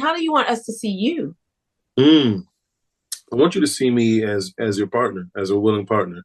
how do you want us to see you? Mm, I want you to see me as your partner, as a willing partner.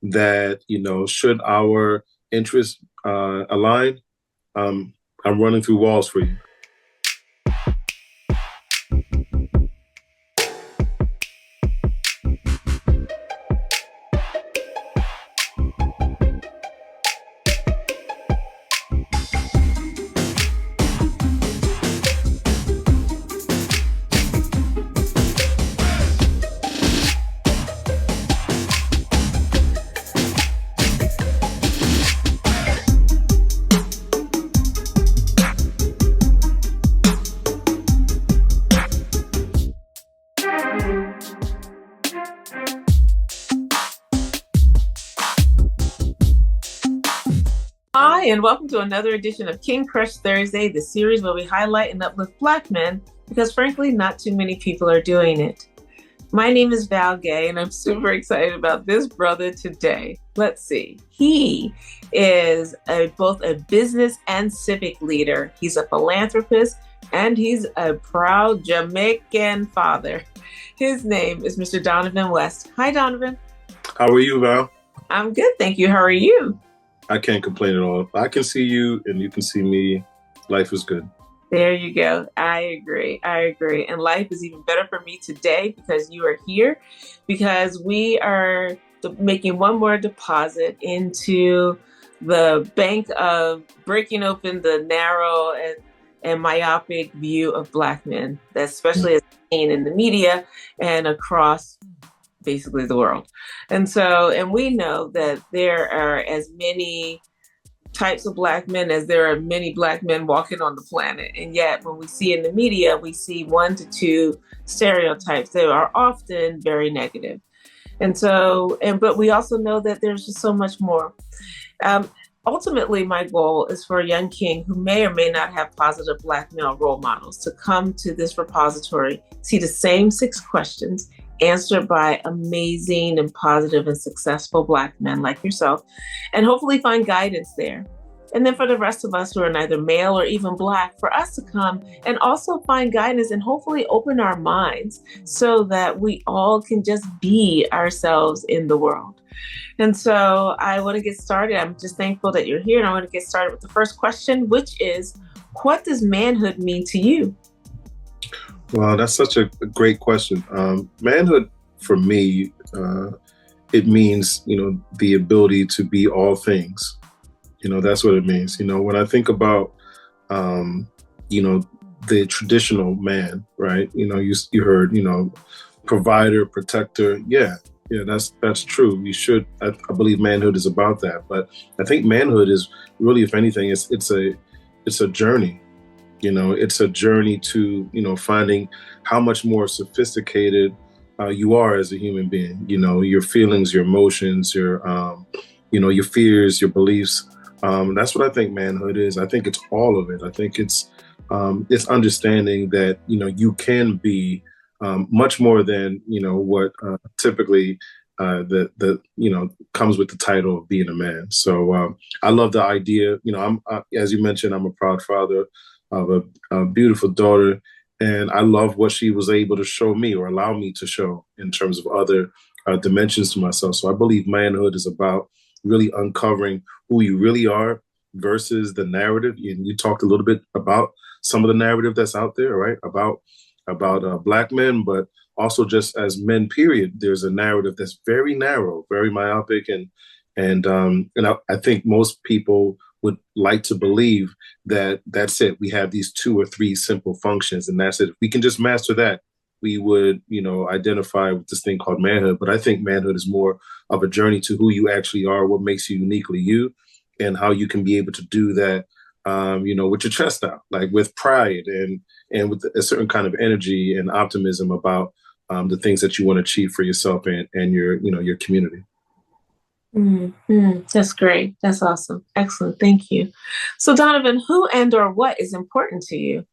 That should our interests align, um, I'm running through walls for you. Hi, and welcome to another edition of King Crush Thursday, the series where we highlight and uplift Black men because, frankly, not too many people are doing it. My name is Val Gay, and I'm super excited about this brother today. Let's see. He is both a business and civic leader. He's a philanthropist, and he's a proud Jamaican father. His name is Mr. Donavan West. Hi, Donavan. How are you, Val? I'm good, thank you. How are you? I can't complain at all. I can see you and you can see me. Life is good. There you go. I agree. And life is even better for me today because you are here, because we are making one more deposit into the bank of breaking open the narrow and myopic view of Black men, especially as seen in the media and across basically the world. And we know that there are as many types of Black men as there are many Black men walking on the planet. And yet when we see in the media, we see 1 to 2 stereotypes that are often very negative. But we also know that there's just so much more. Ultimately, my goal is for a young king who may or may not have positive Black male role models to come to this repository, see the same 6 questions answered by amazing and positive and successful Black men like yourself, and hopefully find guidance there. And then for the rest of us who are neither male or even Black, for us to come and also find guidance and hopefully open our minds so that we all can just be ourselves in the world. And so I want to get started. I'm just thankful that you're here. And I want to get started with the first question, which is, what does manhood mean to you? Well, that's such a great question. Manhood for me, it means, the ability to be all things. That's what it means. When I think about, the traditional man, right? You heard, provider, protector. Yeah, that's true. I believe manhood is about that. But I think manhood is really, if anything, it's a journey. It's a journey to, finding how much more sophisticated you are as a human being. Your feelings, your emotions, your fears, your beliefs. That's what I think manhood is. I think it's all of it. I think it's understanding that, you can be much more than, what typically comes with the title of being a man. So I love the idea. As you mentioned, I'm a proud father of a beautiful daughter, and I love what she was able to show me or allow me to show in terms of other dimensions to myself. So I believe manhood is about really uncovering who you really are versus the narrative. And you talked a little bit about some of the narrative that's out there, right? About Black men, but also just as men, period. There's a narrative that's very narrow, very myopic, and I think most people would like to believe that that's it. We have these 2 or 3 simple functions, and that's it. If we can just master that, we would, identify with this thing called manhood. But I think manhood is more of a journey to who you actually are, what makes you uniquely you, and how you can be able to do that, with your chest out, like with pride and with a certain kind of energy and optimism about the things that you want to achieve for yourself and your community. Mm-hmm. That's great. That's awesome. Excellent. Thank you. So Donavan, who and or what is important to you?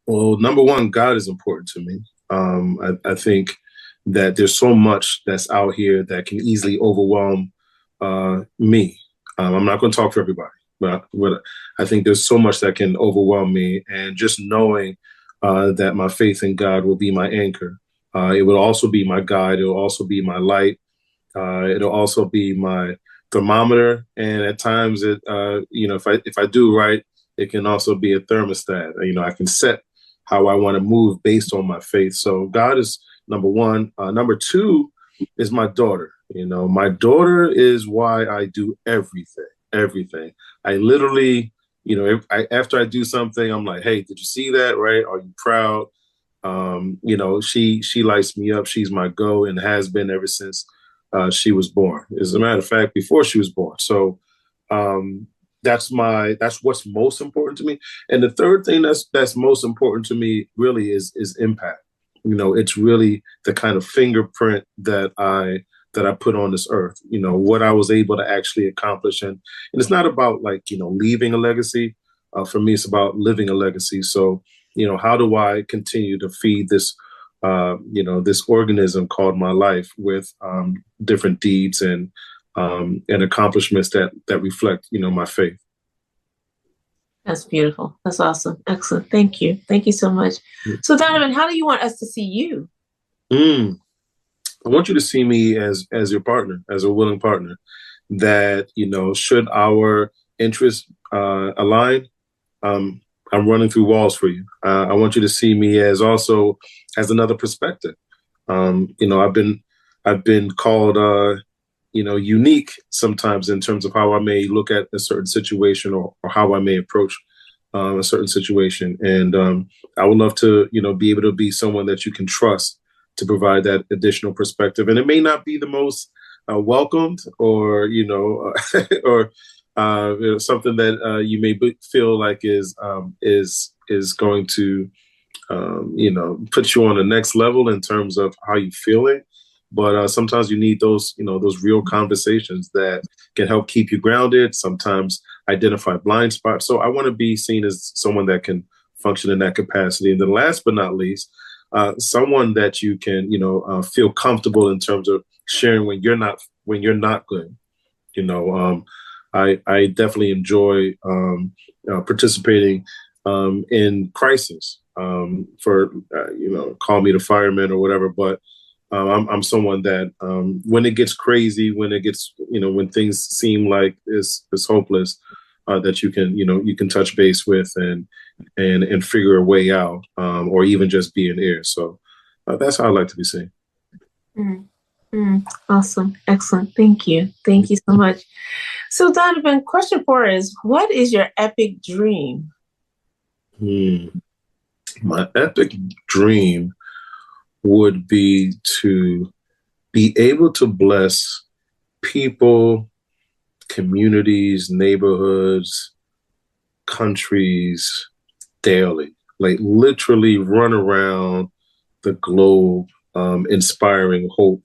Well, number one, God is important to me. I think that there's so much that's out here that can easily overwhelm me. I'm not going to talk for everybody, but I think there's so much that can overwhelm me. And just knowing that my faith in God will be my anchor. It will also be my guide. It will also be my light. It'll also be my thermometer, and at times, if I do right, it can also be a thermostat. I can set how I want to move based on my faith. So God is number one. Number two is my daughter. My daughter is why I do everything. Everything. I literally, after I do something, I'm like, hey, did you see that? Right? Are you proud? She lights me up. She's my go and has been ever since she was born. As a matter of fact, before she was born. So that's what's most important to me. And the third thing that's most important to me really is impact. It's really the kind of fingerprint that I put on this earth. What I was able to actually accomplish, and it's not about leaving a legacy. For me, it's about living a legacy. So how do I continue to feed this this organism called my life with different deeds and accomplishments that reflect, my faith. That's beautiful. That's awesome. Excellent. Thank you. Thank you so much. So Donavan, how do you want us to see you? I want you to see me as your partner, as a willing partner, that, should our interests align, I'm running through walls for you. I want you to see me as another perspective. I've been called, unique sometimes in terms of how I may look at a certain situation or how I may approach a certain situation. And I would love to, be able to be someone that you can trust to provide that additional perspective. And it may not be the most welcomed or, or something that you may feel like is going to, put you on the next level in terms of how you feeling. But sometimes you need those real conversations that can help keep you grounded, sometimes identify blind spots. So I want to be seen as someone that can function in that capacity. And then last but not least, someone that you can, feel comfortable in terms of sharing when you're not good. I definitely enjoy participating in crisis for call me the fireman or whatever. But I'm someone that when it gets crazy, when it gets when things seem like it's hopeless, that you can touch base with and figure a way out, or even just be an ear. So that's how I like to be seen. Awesome. Excellent. Thank you. Thank you so much. So Donavan, question 4 is, what is your epic dream? My epic dream would be to be able to bless people, communities, neighborhoods, countries daily, like literally run around the globe, inspiring hope,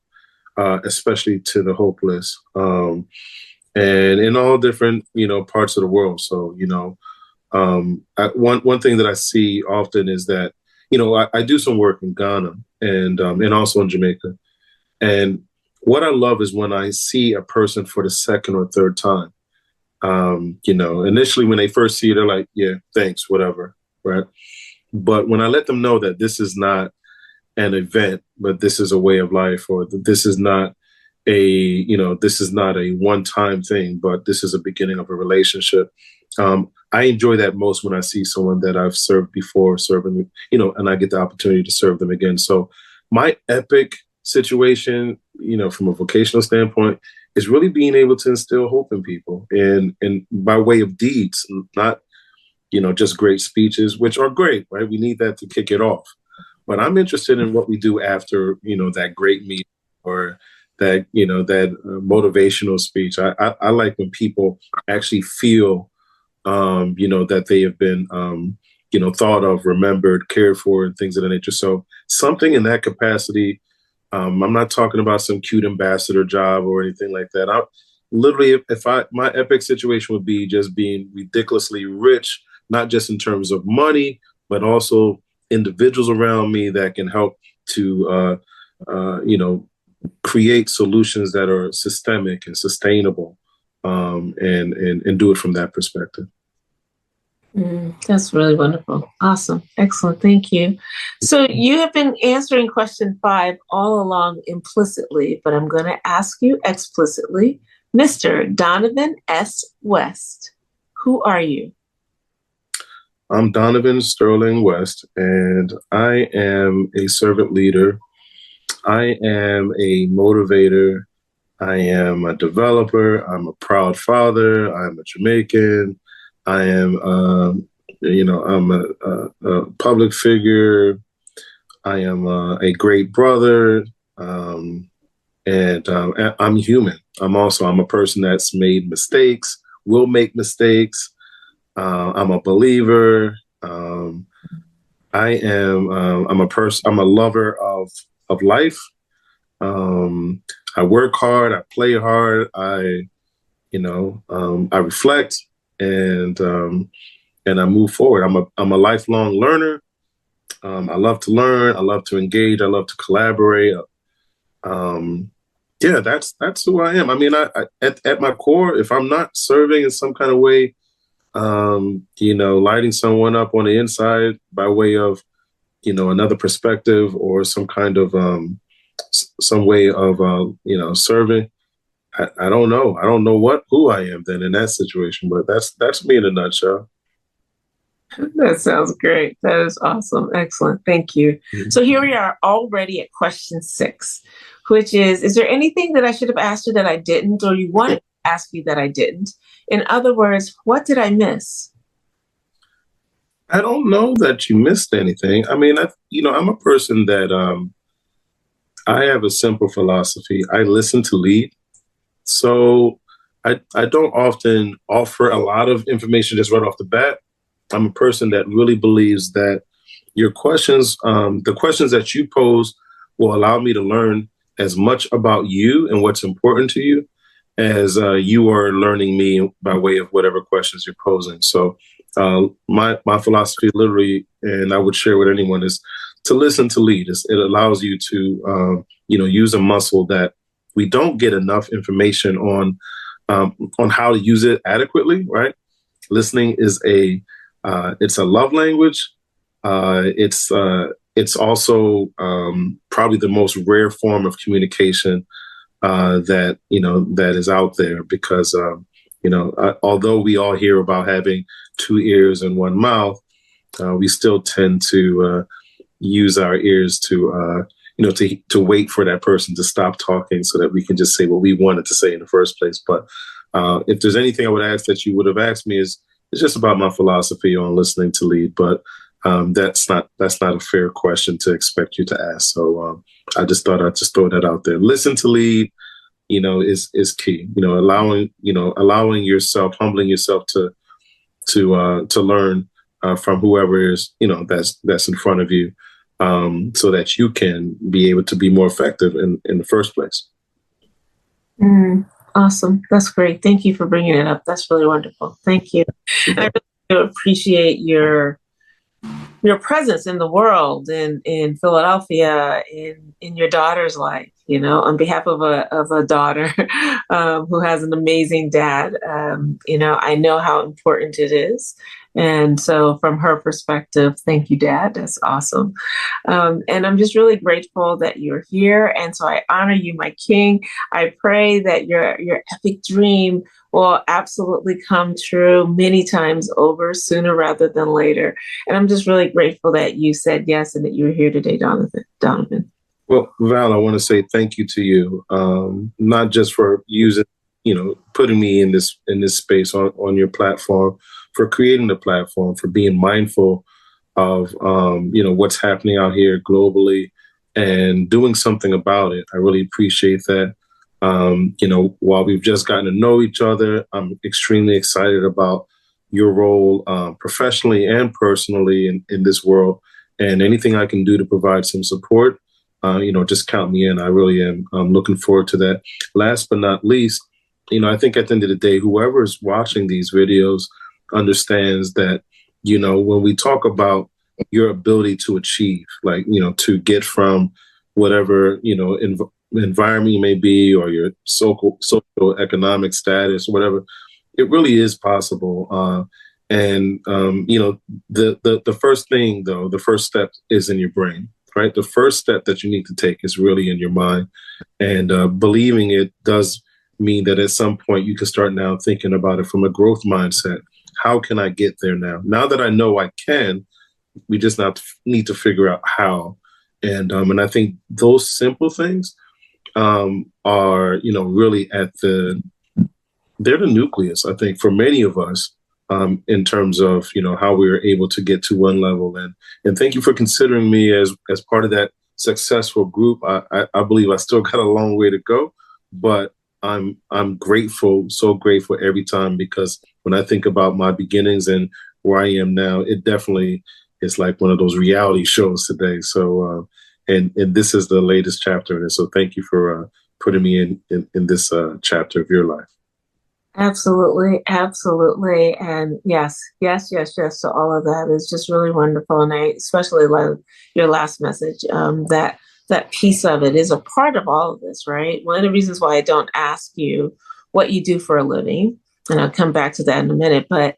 especially to the hopeless, and in all different, parts of the world. So, one thing that I see often is that, I do some work in Ghana and also in Jamaica. And what I love is when I see a person for the second or third time. Initially when they first see it, they're like, yeah, thanks, whatever, right? But when I let them know that this is not an event, but this is a way of life, or this is not a one-time thing, but this is a beginning of a relationship. I enjoy that most when I see someone that I've served before, serving, and I get the opportunity to serve them again. So my epic situation, from a vocational standpoint, is really being able to instill hope in people and by way of deeds, not, just great speeches, which are great, right? We need that to kick it off. But I'm interested in what we do after, that great meeting or that, that motivational speech. I like when people actually feel, that they have been, thought of, remembered, cared for, and things of that nature. So something in that capacity. I'm not talking about some cute ambassador job or anything like that. I literally, my epic situation would be just being ridiculously rich, not just in terms of money, but also individuals around me that can help to, create solutions that are systemic and sustainable, and do it from that perspective. That's really wonderful. Awesome. Excellent. Thank you. So you have been answering question 5 all along implicitly, but I'm going to ask you explicitly. Mr. Donavan S. West, who are you? I'm Donavan Sterling West, and I am a servant leader. I am a motivator. I am a developer. I'm a proud father. I'm a Jamaican. I am, I'm a public figure. I am a great brother, and I'm human. I'm a person that's made mistakes, will make mistakes. I'm a believer. I'm a person. I'm a lover of life. I work hard. I play hard. I reflect and I move forward. I'm a lifelong learner. I love to learn. I love to engage. I love to collaborate. Yeah, that's who I am. I mean, I at my core, if I'm not serving in some kind of way, lighting someone up on the inside by way of, another perspective or some kind of some way of serving. I don't know. I don't know who I am then in that situation, but that's me in a nutshell. That sounds great. That is awesome. Excellent. Thank you. So here we are already at question 6, which is there anything that I should have asked you that I didn't, or you wanted to ask you that I didn't? In other words, what did I miss? I don't know that you missed anything. I mean, I'm a person that I have a simple philosophy. I listen to lead. So I don't often offer a lot of information just right off the bat. I'm a person that really believes that your questions, the questions that you pose will allow me to learn as much about you and what's important to you as you are learning me by way of whatever questions you're posing. So my philosophy literally, and I would share with anyone, is to listen to lead. It allows you to, use a muscle that we don't get enough information on how to use it adequately, right? Listening is it's a love language. It's also probably the most rare form of communication that is out there because although we all hear about having 2 ears and 1 mouth, we still tend to use our ears to wait for that person to stop talking so that we can just say what we wanted to say in the first place. But if there's anything I would ask that you would have asked me it's just about my philosophy on listening to lead. But that's not a fair question to expect you to ask. So I just thought I'd just throw that out there. Listen to lead, is key. Allowing yourself, humbling yourself to learn from whoever is that's in front of you, so that you can be able to be more effective in the first place. Awesome. That's great. Thank you for bringing it up. That's really wonderful. Thank you. I really appreciate your presence in the world, in Philadelphia, in your daughter's life, on behalf of a daughter who has an amazing dad. I know how important it is. And so from her perspective, thank you, Dad. That's awesome. And I'm just really grateful that you're here. And so I honor you, my king. I pray that your epic dream will absolutely come true many times over, sooner rather than later. And I'm just really grateful that you said yes and that you were here today, Donavan. Well, Val, I want to say thank you to you, not just for putting me in this space on your platform, for creating the platform, for being mindful of what's happening out here globally and doing something about it. I really appreciate that. While we've just gotten to know each other, I'm extremely excited about your role professionally and personally in this world. And anything I can do to provide some support, just count me in. I really am. I'm looking forward to that. Last but not least, I think at the end of the day, whoever is watching these videos understands that, when we talk about your ability to achieve, to get from whatever, environment you may be or your social economic status, whatever, it really is possible. And the first thing, though, the first step is in your brain, right? The first step that you need to take is really in your mind, and believing it does mean that at some point you can start now thinking about it from a growth mindset. How can I get there now? Now that I know I can, we just need to figure out how. And I think those simple things are, really they're the nucleus, I think, for many of us, in terms of, how we were able to get to one level. And thank you for considering me as part of that successful group. I believe I still got a long way to go, but I'm grateful, so grateful every time, because when I think about my beginnings and where I am now, it definitely is like one of those reality shows today. So, and this is the latest chapter in it. So thank you for putting me in this chapter of your life. Absolutely. Absolutely. And yes to all of that is just really wonderful. And I especially love your last message, that piece of it is a part of all of this, right? One of the reasons why I don't ask you what you do for a living, and I'll come back to that in a minute, but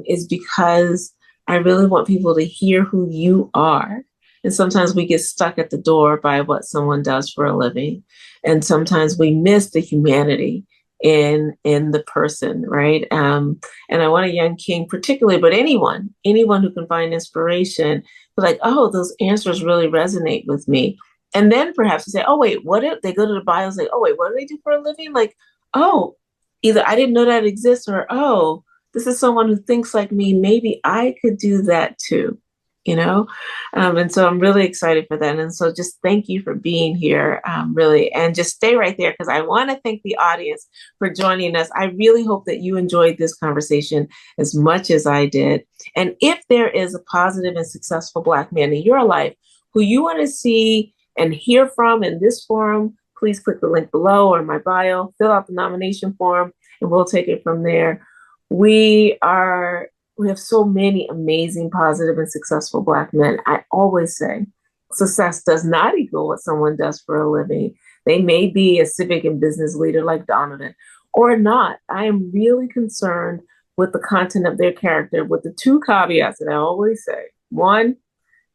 is because I really want people to hear who you are. And sometimes we get stuck at the door by what someone does for a living. And sometimes we miss the humanity in the person, right? And I want a young king particularly, but anyone who can find inspiration, like, oh, those answers really resonate with me. And then perhaps say, oh, wait, what if they go to the bio and say, oh, wait, what do they do for a living? Like, oh, either I didn't know that exists, or, oh, this is someone who thinks like me. Maybe I could do that too. And so I'm really excited for that. And so just thank you for being here, really, and just stay right there, because I want to thank the audience for joining us. I really hope that you enjoyed this conversation as much as I did. And if there is a positive and successful Black man in your life who you want to see and hear from in this forum, please click the link below or in my bio, fill out the nomination form, and we'll take it from there. We have so many amazing, positive, and successful Black men. I always say success does not equal what someone does for a living. They may be a civic and business leader like Donavan or not. I am really concerned with the content of their character, with the two caveats that I always say. One,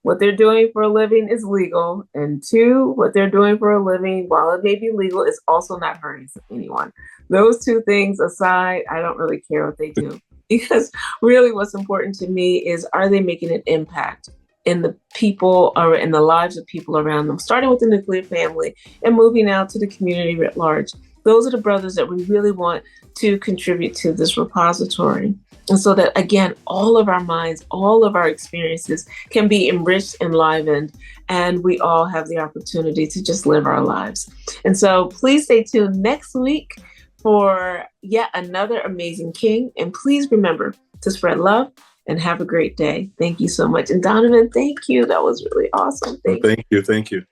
what they're doing for a living is legal. And two, what they're doing for a living, while it may be legal, is also not hurting anyone. Those two things aside, I don't really care what they do. Because really what's important to me is, are they making an impact in the people or in the lives of people around them, starting with the nuclear family and moving out to the community at large. Those are the brothers that we really want to contribute to this repository. And so that, again, all of our minds, all of our experiences can be enriched, enlivened, and we all have the opportunity to just live our lives. And so please stay tuned next week for yet another amazing king. And please remember to spread love and have a great day. Thank you so much. And Donavan, thank you. That was really awesome. Thank you.